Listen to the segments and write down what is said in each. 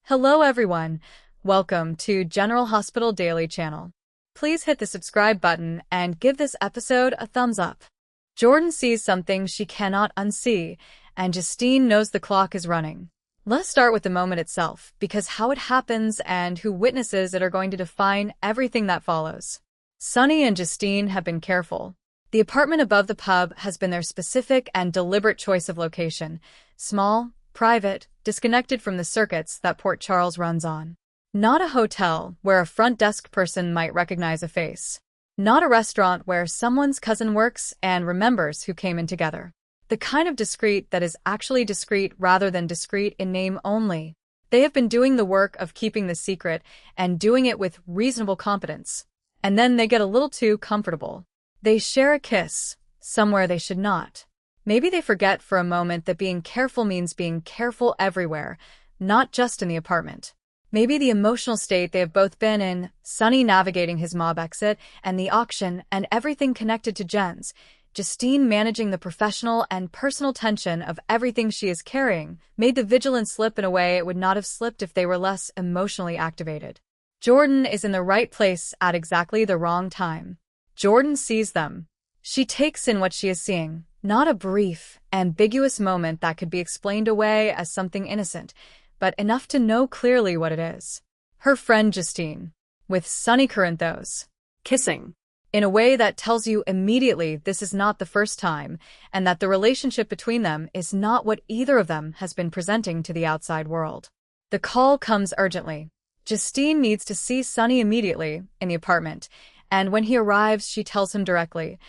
Hello everyone, welcome to General Hospital Daily Channel. Please hit the subscribe button and give this episode a thumbs up. Jordan sees something she cannot unsee, and Justine knows the clock is running. Let's start with the moment itself, because how it happens and who witnesses it are going to define everything that follows. Sonny and Justine have been careful. The apartment above the pub has been their specific and deliberate choice of location. Small, private, disconnected from the circuits that Port Charles runs on. Not a hotel where a front desk person might recognize a face. Not a restaurant where someone's cousin works and remembers who came in together. The kind of discreet that is actually discreet rather than discreet in name only. They have been doing the work of keeping the secret and doing it with reasonable competence. And then they get a little too comfortable. They share a kiss, somewhere they should not. Maybe they forget for a moment that being careful means being careful everywhere, not just in the apartment. Maybe the emotional state they have both been in, Sonny navigating his mob exit and the auction and everything connected to Jen's, Justine managing the professional and personal tension of everything she is carrying, made the vigilance slip in a way it would not have slipped if they were less emotionally activated. Jordan is in the right place at exactly the wrong time. Jordan sees them. She takes in what she is seeing, not a brief, ambiguous moment that could be explained away as something innocent, but enough to know clearly what it is. Her friend Justine, with Sonny Corinthos, kissing, in a way that tells you immediately this is not the first time, and that the relationship between them is not what either of them has been presenting to the outside world. The call comes urgently. Justine needs to see Sonny immediately in the apartment, and when he arrives, she tells him directly,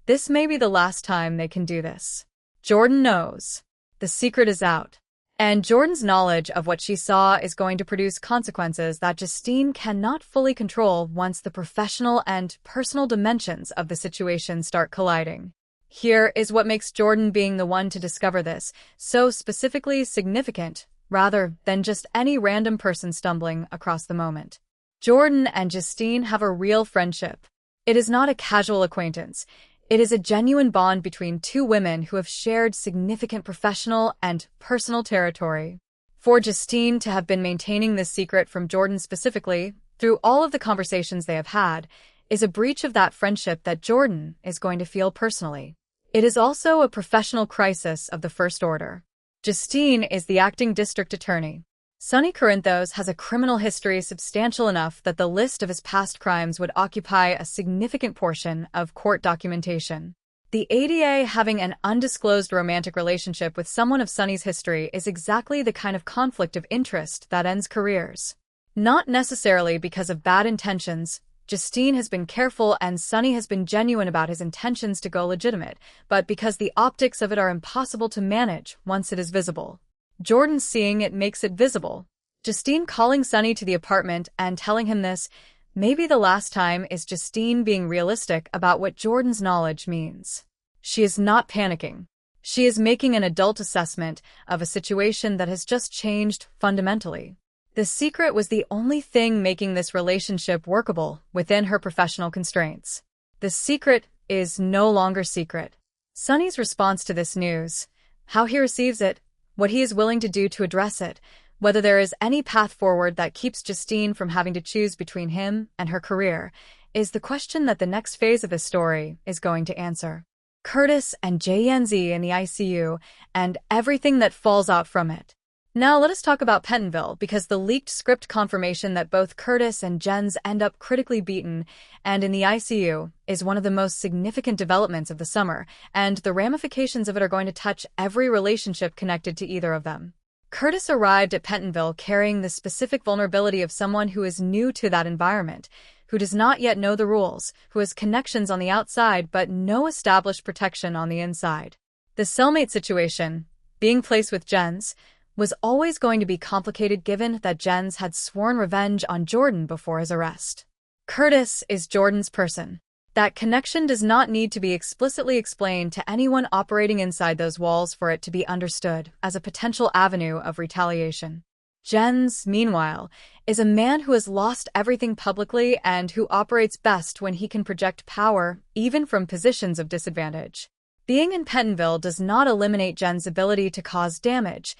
this may be the last time they can do this. Jordan knows. The secret is out. And Jordan's knowledge of what she saw is going to produce consequences that Justine cannot fully control once the professional and personal dimensions of the situation start colliding. Here is what makes Jordan being the one to discover this so specifically significant, rather than just any random person stumbling across the moment. Jordan and Justine have a real friendship. It is not a casual acquaintance. It is a genuine bond between two women who have shared significant professional and personal territory. For Justine to have been maintaining this secret from Jordan specifically, through all of the conversations they have had, is a breach of that friendship that Jordan is going to feel personally. It is also a professional crisis of the first order. Justine is the acting district attorney. Sonny Corinthos has a criminal history substantial enough that the list of his past crimes would occupy a significant portion of court documentation. The ADA having an undisclosed romantic relationship with someone of Sonny's history is exactly the kind of conflict of interest that ends careers. Not necessarily because of bad intentions. Justine has been careful and Sonny has been genuine about his intentions to go legitimate, but because the optics of it are impossible to manage once it is visible. Jordan seeing it makes it visible. Justine calling Sonny to the apartment and telling him this, maybe the last time, is Justine being realistic about what Jordan's knowledge means. She is not panicking. She is making an adult assessment of a situation that has just changed fundamentally. The secret was the only thing making this relationship workable within her professional constraints. The secret is no longer secret. Sonny's response to this news, how he receives it, what he is willing to do to address it, whether there is any path forward that keeps Justine from having to choose between him and her career, is the question that the next phase of the story is going to answer. Curtis and JNZ in the ICU, and everything that falls out from it. Now let us talk about Pentonville, because the leaked script confirmation that both Curtis and Jens end up critically beaten and in the ICU is one of the most significant developments of the summer, and the ramifications of it are going to touch every relationship connected to either of them. Curtis arrived at Pentonville carrying the specific vulnerability of someone who is new to that environment, who does not yet know the rules, who has connections on the outside but no established protection on the inside. The cellmate situation, being placed with Jens, was always going to be complicated given that Jens had sworn revenge on Jordan before his arrest. Curtis is Jordan's person. That connection does not need to be explicitly explained to anyone operating inside those walls for it to be understood as a potential avenue of retaliation. Jens, meanwhile, is a man who has lost everything publicly and who operates best when he can project power, even from positions of disadvantage. Being in Pentonville does not eliminate Jen's ability to cause damage.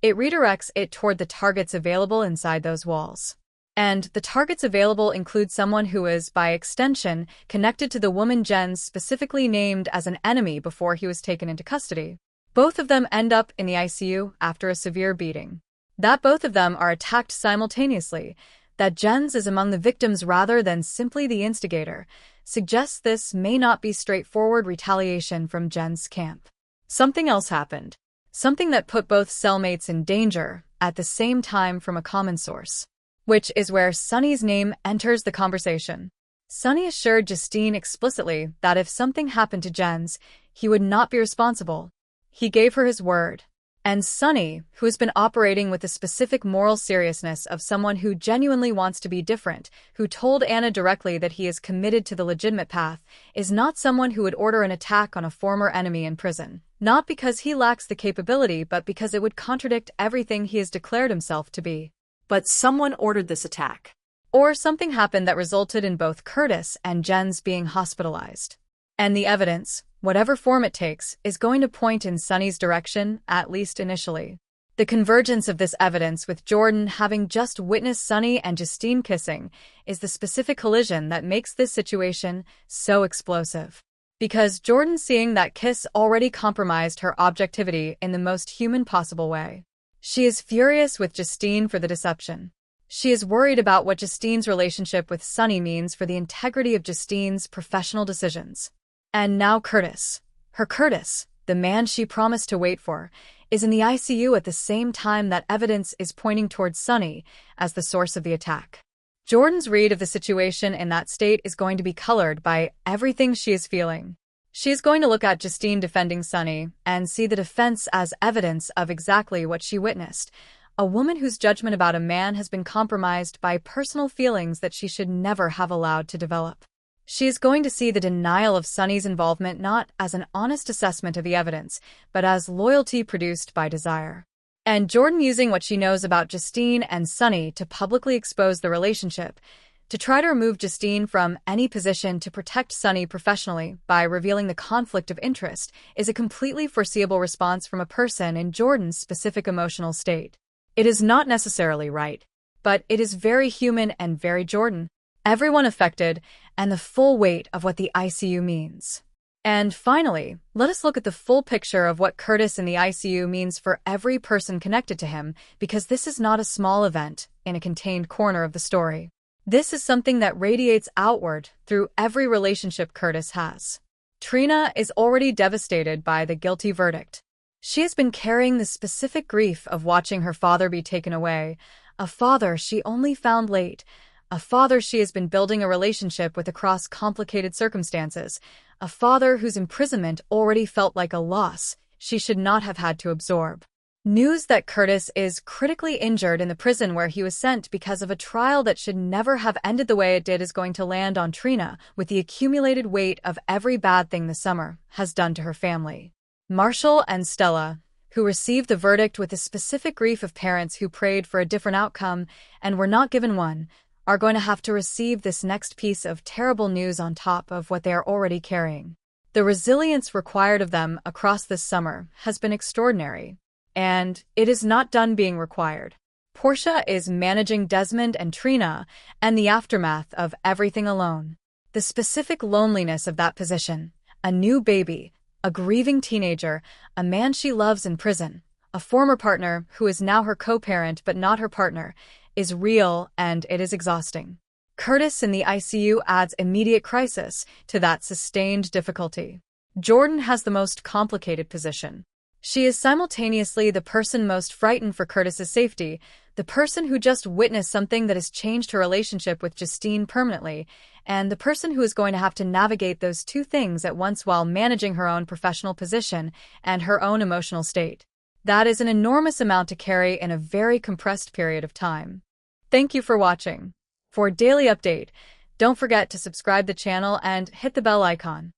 it redirects it toward the targets available inside those walls. And the targets available include someone who is, by extension, connected to the woman Jens specifically named as an enemy before he was taken into custody. Both of them end up in the ICU after a severe beating. That both of them are attacked simultaneously, that Jens is among the victims rather than simply the instigator, suggests this may not be straightforward retaliation from Jens' camp. Something else happened. Something that put both cellmates in danger at the same time from a common source. Which is where Sonny's name enters the conversation. Sonny assured Justine explicitly that if something happened to Jens, he would not be responsible. He gave her his word. And Sonny, who has been operating with the specific moral seriousness of someone who genuinely wants to be different, who told Anna directly that he is committed to the legitimate path, is not someone who would order an attack on a former enemy in prison. Not because he lacks the capability, but because it would contradict everything he has declared himself to be. But someone ordered this attack. Or something happened that resulted in both Curtis and Jens being hospitalized. And the evidence, whatever form it takes, is going to point in Sonny's direction, at least initially. The convergence of this evidence with Jordan having just witnessed Sonny and Justine kissing is the specific collision that makes this situation so explosive. Because Jordan seeing that kiss already compromised her objectivity in the most human possible way. She is furious with Justine for the deception. She is worried about what Justine's relationship with Sonny means for the integrity of Justine's professional decisions. And now Curtis. Her Curtis, the man she promised to wait for, is in the ICU at the same time that evidence is pointing towards Sonny as the source of the attack. Jordan's read of the situation in that state is going to be colored by everything she is feeling. She is going to look at Justine defending Sonny and see the defense as evidence of exactly what she witnessed, a woman whose judgment about a man has been compromised by personal feelings that she should never have allowed to develop. She is going to see the denial of Sonny's involvement not as an honest assessment of the evidence, but as loyalty produced by desire. And Jordan using what she knows about Justine and Sonny to publicly expose the relationship, to try to remove Justine from any position to protect Sonny professionally by revealing the conflict of interest, is a completely foreseeable response from a person in Jordan's specific emotional state. It is not necessarily right, but it is very human and very Jordan. Everyone affected, and the full weight of what the ICU means. And finally, let us look at the full picture of what Curtis in the ICU means for every person connected to him, because this is not a small event in a contained corner of the story. This is something that radiates outward through every relationship Curtis has. Trina is already devastated by the guilty verdict. She has been carrying the specific grief of watching her father be taken away, a father she only found late, a father she has been building a relationship with across complicated circumstances, a father whose imprisonment already felt like a loss she should not have had to absorb. News that Curtis is critically injured in the prison where he was sent because of a trial that should never have ended the way it did is going to land on Trina with the accumulated weight of every bad thing the summer has done to her family. Marshall and Stella, who received the verdict with the specific grief of parents who prayed for a different outcome and were not given one, are going to have to receive this next piece of terrible news on top of what they are already carrying. The resilience required of them across this summer has been extraordinary. And it is not done being required. Portia is managing Desmond and Trina and the aftermath of everything alone. The specific loneliness of that position, a new baby, a grieving teenager, a man she loves in prison, a former partner who is now her co-parent but not her partner, is real and it is exhausting. Curtis in the ICU adds immediate crisis to that sustained difficulty. Jordan has the most complicated position. She is simultaneously the person most frightened for Curtis's safety, the person who just witnessed something that has changed her relationship with Justine permanently, and the person who is going to have to navigate those two things at once while managing her own professional position and her own emotional state. That is an enormous amount to carry in a very compressed period of time. Thank you for watching. For a daily update, don't forget to subscribe the channel and hit the bell icon.